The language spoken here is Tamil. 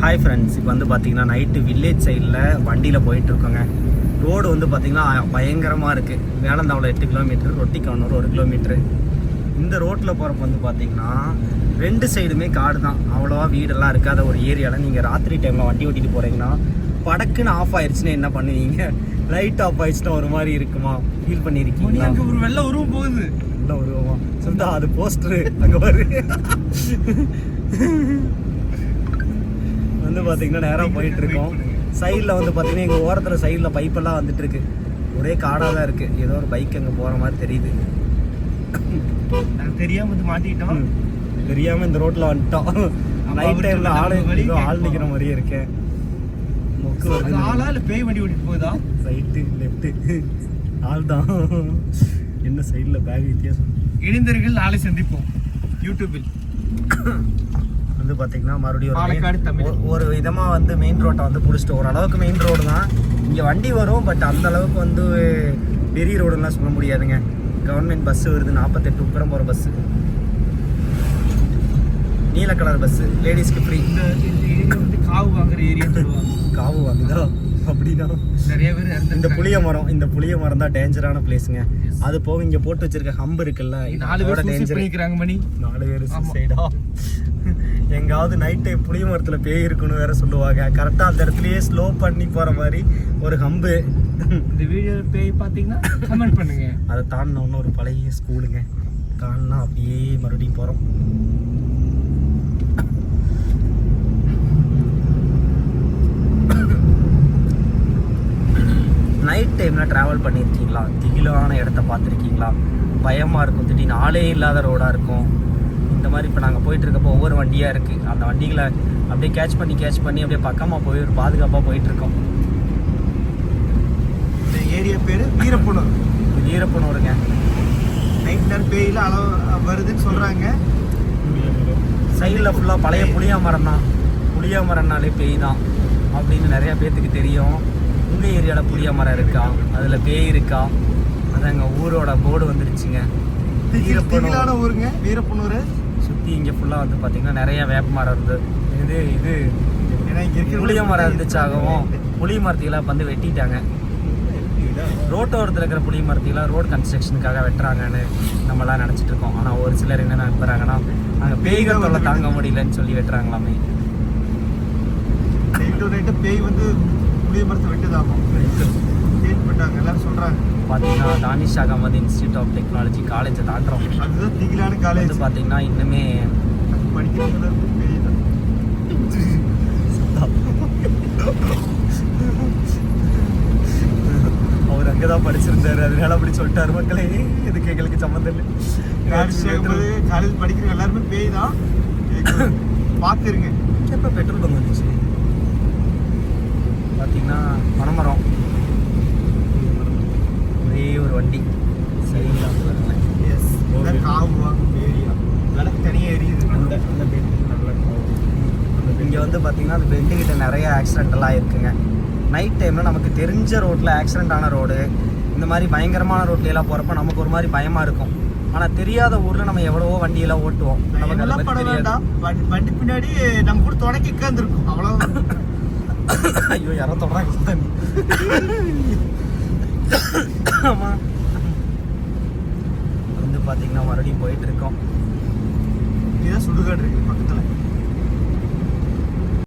ஹாய் ஃப்ரெண்ட்ஸ், இப்போ வந்து பார்த்தீங்கன்னா நைட்டு வில்லேஜ் சைடில் வண்டியில் போயிட்டுருக்கோங்க. ரோடு வந்து பார்த்திங்கன்னா பயங்கரமாக இருக்குது. வேளந்தாவளம் 8 கிலோமீட்டர், ரொட்டிக்கானூர் 1 கிலோமீட்ரு. இந்த ரோட்டில் போகிறப்ப வந்து பார்த்திங்கன்னா 2 சைடுமே காடு தான். அவ்வளோவா வீடெல்லாம் இருக்காத ஒரு ஏரியாவில் நீங்கள் ராத்திரி டைமில் வண்டி ஓட்டிகிட்டு போகிறீங்கன்னா படக்குன்னு ஆஃப் ஆயிடுச்சுன்னா என்ன பண்ணுவீங்க? லைட் ஆஃப் ஆயிடுச்சுன்னா ஒரு மாதிரி இருக்குமா? ஃபீல் பண்ணியிருக்கீங்களா? ஒரு வெள்ளை உருவம் போகுது. வெள்ளை உருவமா சொல்லிட்டா அது போஸ்டரு அங்கே வரு வந்து பார்த்தீங்கன்னா நேராக போயிட்டு இருக்கோம். சைடில் வந்து பார்த்தீங்கன்னா எங்கள் ஓரத்தில் சைடில் பைப்பெல்லாம் வந்துட்டு இருக்கு. ஒரே காடாக தான் இருக்கு. ஏதோ ஒரு பைக் அங்கே போகிற மாதிரி தெரியுது. தெரியாம வந்து மாட்டிக்கிட்டோம். தெரியாமல் இந்த ரோட்டில் வந்துட்டோம். நைட் டைமில் ஆள் நிற்கிற மாதிரியே இருக்கேன். மொக்கு வருது. ஆளா இல்லை பேய் வண்டி ஓட்டிட்டு போகுதா? ரைட்டு லெஃப்ட்டு ஆள் தான். என்ன சைடில் பேக் வித்தியாசம். இணைந்தர்கள் நாளை சந்திப்போம் யூடியூபில். வந்து பார்த்தீங்கன்னா மறுபடியும் ஒரு விதமாக வந்து மெயின் ரோட்டை வந்து பிடிச்சிட்டு ஓரளவுக்கு மெயின் ரோடு தான். இங்கே வண்டி வரும், பட் அந்த அளவுக்கு வந்து பெரிய ரோடுலாம் சொல்ல முடியாதுங்க. கவர்மெண்ட் பஸ்ஸு வருது, 48 உட்புறம் போகிற பஸ்ஸு, நீல கலர் பஸ்ஸு, லேடிஸ்க்கு ஃப்ரீ. வந்து காவு வாங்குற ஏரியான்னு சொல்லுவாங்க. காவு வாங்குதா? அப்படின்னா நிறைய பேர் இந்த புளிய மரம் தான் டேஞ்சரான பிளேஸுங்க. அது போக இங்கே போட்டு வச்சிருக்க ஹம்பு இருக்குல்ல, 4 பேர் டேஞ்சர் பண்ணிக்கிறாங்க. மணி 4 பேர் சைடா. எங்காவது நைட் டைம் புளிய மரத்தில் பேய் இருக்குன்னு வேற சொல்லுவாங்க. கரெக்டாக அந்த இடத்துலயே ஸ்லோ பண்ணி போகிற மாதிரி ஒரு ஹம்பு. இந்த வீடியோ பேய் பார்த்தீங்கன்னா கமெண்ட் பண்ணுங்க. அதை தாண்டினோன்னு ஒரு பழைய ஸ்கூலுங்க. தாண்டினா அப்படியே மறுபடியும் போகிறோம். நைட் டைமில் ட்ராவல் பண்ணியிருக்கீங்களா? திகிலான இடத்த பார்த்துருக்கீங்களா? பயமாக இருக்கும். திடீர்னு ஆளே இல்லாத ரோடாக இருக்கும். இந்த மாதிரி இப்போ நாங்கள் போயிட்டு இருக்கப்போ ஒவ்வொரு வண்டியாக இருக்குது. அந்த வண்டிகளை அப்படியே கேட்ச் பண்ணி அப்படியே பக்கமாக போய் ஒரு பாதுகாப்பாக போயிட்டுருக்கோம். இந்த ஏரியா பேர் வீரப்பனூருங்க. நைட் நேரம் பேயில் அளவு வருதுன்னு சொல்கிறாங்க. சைடில் ஃபுல்லாக பழைய புளியா மரம் தான். புளியா மரம்னாலே பேய் தான் அப்படின்னு நிறையா பேர்த்துக்கு தெரியும். உங்கள் ஏரியாவில் புளியா மரம் இருக்கா? அதில் பேய் இருக்கா? அது எங்கள் ஊரோட போர்டு வந்துருச்சுங்க. ஊருங்க வீரப்பனூர். சுற்றி இங்கே ஃபுல்லாக வந்து பார்த்திங்கன்னா நிறைய வேப்ப மரம் இருந்தது. இது புளிய மரம் இருந்துச்சாகவும் புளிய மரத்தையெல்லாம் வந்து வெட்டிட்டாங்க. ரோட்டோரத்தில் இருக்கிற புளிய மரத்தையெல்லாம் ரோடு கன்ஸ்ட்ரக்ஷனுக்காக வெட்டுறாங்கன்னு நம்மளாம் நினச்சிட்டு இருக்கோம். ஆனால் ஒரு சிலர் என்ன நினைப்பாங்கன்னா அங்கே பேய்கள் தொல்லை தாங்க முடியலன்னு சொல்லி வெட்டுறாங்களாமே. பேய் வந்து புளிய மரத்தை வெட்டுதாகும் பண்ணிட்டாங்க எல்லாரும் சொல்கிறாங்க. பார்த்தீங்கன்னா Danish Ahmed institute of technology காலேஜை தாண்டுறோம். அதுதான் திகிலான காலேஜ். வந்து பார்த்தீங்கன்னா இன்னுமே படிக்கிறது அவர் அங்கே தான் படிச்சிருந்தாரு, அதனால அப்படி சொல்லிட்டாரு. மக்களே இதுக்கு எங்களுக்கு சம்மந்தம் இல்லை. காலேஜ் படிக்கிற எல்லாருமே பேய் தான். பார்த்துருங்க. எப்போ பெட்ரோல் பங்க் வந்துச்சு பார்த்தீங்கன்னா பனைமரம் ஒரே ஒரு வண்டி சைடில் வந்து வரல. எஸ் ஏரியா விளக்கு தனியாக எரியுது. அந்த பெண்டு நல்ல இங்கே வந்து பார்த்தீங்கன்னா அந்த பெண்டுக்கிட்ட நிறைய ஆக்சிடென்ட் எல்லாம் இருக்குங்க. நைட் டைமில் நமக்கு தெரிஞ்ச ரோட்டில் ஆக்சிடென்ட் ஆன ரோடு, இந்த மாதிரி பயங்கரமான ரோட்லையெல்லாம் போகிறப்ப நமக்கு ஒரு மாதிரி பயமாக இருக்கும். ஆனால் தெரியாத ஊரில் நம்ம எவ்வளவோ வண்டியெல்லாம் ஓட்டுவோம். வண்டி பின்னாடி நம்ம கூட தொடக்கி உட்காந்துருக்கும். அவ்வளோ. ஐயோ யாரோ தொடறாங்க. ஆமாம் வந்து பார்த்தீங்கன்னா மறுபடியும் போயிட்டு இருக்கோம். இதுதான் சுடுகாடு இருக்கு பக்கத்தில்.